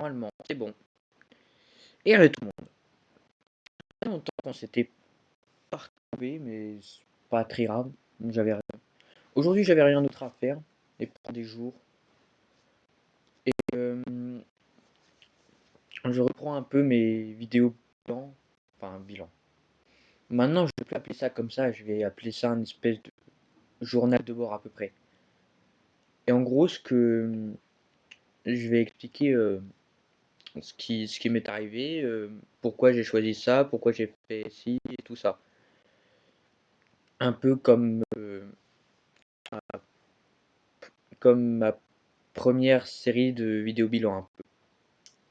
normalement, c'est bon. Et rien tout le monde. Il y a longtemps qu'on s'était pas retrouvé, mais c'est pas très grave. J'avais rien. Aujourd'hui, j'avais rien d'autre à faire. Et prendre des jours. Et je reprends un peu mes vidéos bilan. Enfin, bilan. Maintenant, je vais plus appeler ça comme ça. Je vais appeler ça une espèce de journal de bord à peu près. Et en gros, ce que je vais expliquer ce qui m'est arrivé, pourquoi j'ai choisi ça, pourquoi j'ai fait ci et tout ça. Un peu comme ma première série de vidéos bilan un peu.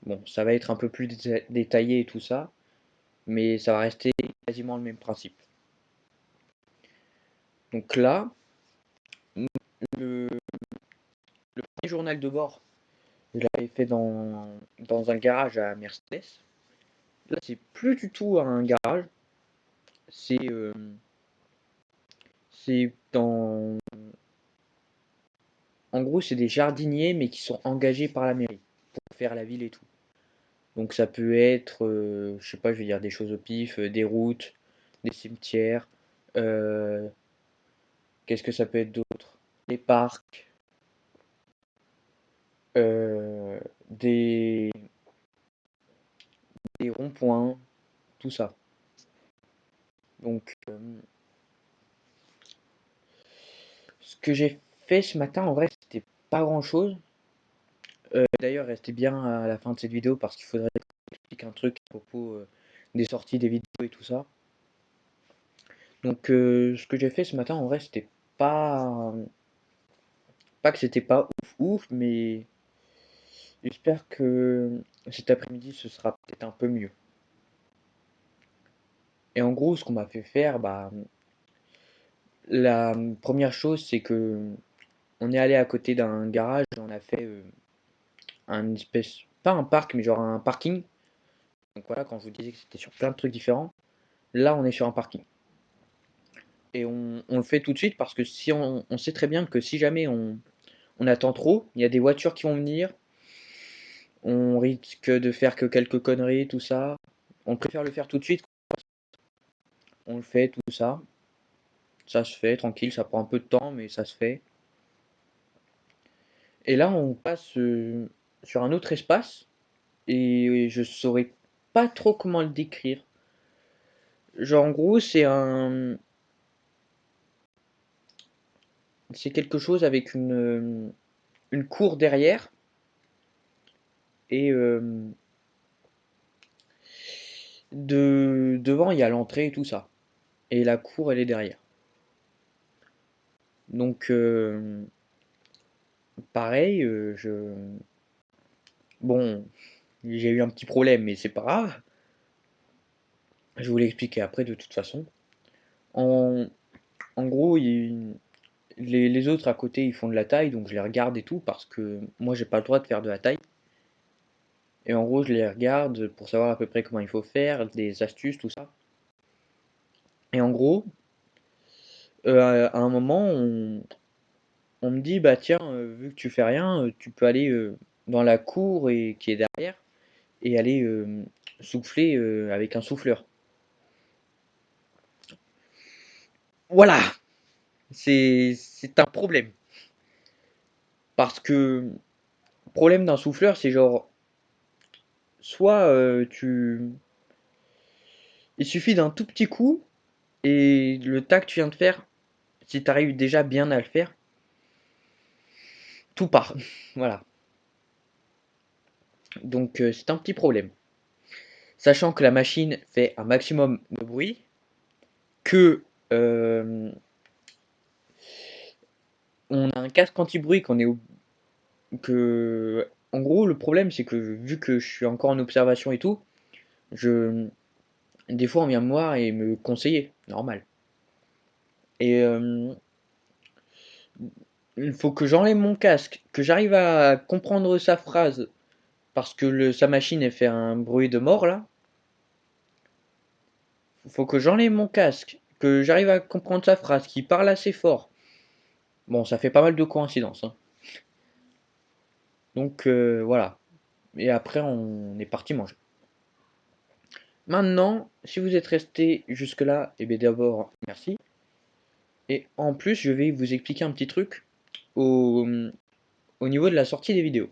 Bon, ça va être un peu plus détaillé et tout ça, mais ça va rester quasiment le même principe. Donc là, le, le premier journal de bord, je l'avais fait dans un garage à Mercedes. Là, c'est plus du tout un garage, c'est c'est dans... En gros, c'est des jardiniers, mais qui sont engagés par la mairie pour faire la ville et tout. Donc ça peut être, je sais pas, je vais dire des choses au pif, des routes, des cimetières, euh, qu'est-ce que ça peut être d'autre? Des parcs, euh, des, des ronds-points, tout ça. Donc ce que j'ai fait ce matin, en vrai, c'était pas grand-chose. D'ailleurs, restez bien à la fin de cette vidéo parce qu'il faudrait que j'explique un truc à propos des sorties des vidéos et tout ça. Donc ce que j'ai fait ce matin, en vrai, c'était pas... Pas que c'était pas ouf ouf, mais j'espère que cet après-midi ce sera peut-être un peu mieux. Et en gros, ce qu'on m'a fait faire, bah, la première chose, c'est que on est allé à côté d'un garage, on a fait un espèce, pas un parc, mais genre un parking. Donc voilà, quand je vous disais que c'était sur plein de trucs différents, là on est sur un parking. Et on le fait tout de suite parce que si on sait très bien que si jamais on attend trop, il y a des voitures qui vont venir, on risque de faire que quelques conneries, tout ça. On préfère le faire tout de suite. On le fait, tout ça. Ça se fait, tranquille, ça prend un peu de temps, mais ça se fait. Et là, on passe sur un autre espace, et je saurais pas trop comment le décrire. Genre, en gros, c'est quelque chose avec une cour derrière, et devant, il y a l'entrée et tout ça. Et la cour, elle est derrière. Donc, pareil, bon, j'ai eu un petit problème, mais c'est pas grave. Je vous l'expliquer après de toute façon. En, en gros, les autres à côté, ils font de la taille, donc je les regarde et tout, parce que moi, j'ai pas le droit de faire de la taille. Et en gros, je les regarde pour savoir à peu près comment il faut faire, des astuces, tout ça. Et en gros, à un moment, on me dit, bah tiens, vu que tu fais rien, tu peux aller dans la cour qui est derrière et aller souffler avec un souffleur. Voilà, c'est un problème. Parce que le problème d'un souffleur, c'est genre, soit il suffit d'un tout petit coup, et le tas que tu viens de faire, si tu arrives déjà bien à le faire, tout part. Voilà. Donc c'est un petit problème. Sachant que la machine fait un maximum de bruit, que on a un casque anti-bruit que en gros le problème c'est que vu que je suis encore en observation et tout, je des fois on vient me voir et me conseiller, normal. Et il faut que j'enlève mon casque, que j'arrive à comprendre sa phrase parce que sa machine elle fait un bruit de mort là. Faut que j'enlève mon casque, que j'arrive à comprendre sa phrase, qu'il parle assez fort. Bon, ça fait pas mal de coïncidences, hein. Donc voilà. Et après, on est parti manger. Maintenant, si vous êtes resté jusque-là, et bien d'abord, merci. Et en plus, je vais vous expliquer un petit truc au, au niveau de la sortie des vidéos.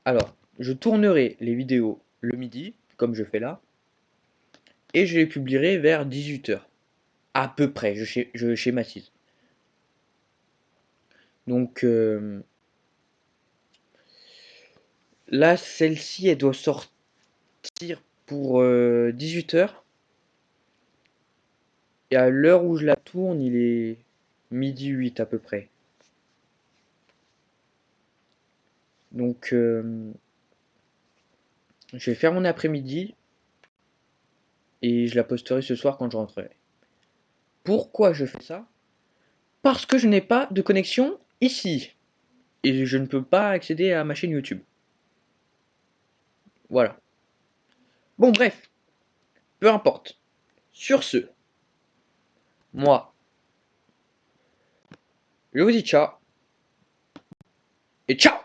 Alors, je tournerai les vidéos le midi, comme je fais là, et je les publierai vers 18 h. À peu près, je schématise. Donc là, celle-ci, elle doit sortir pour 18 h. Et à l'heure où je la tourne, il est midi 8 à peu près. Donc je vais faire mon après-midi et je la posterai ce soir quand je rentrerai. Pourquoi je fais ça? Parce que je n'ai pas de connexion ici. Et je ne peux pas accéder à ma chaîne YouTube. Voilà. Bon, bref, peu importe. Sur ce, moi, je vous dis ciao et ciao!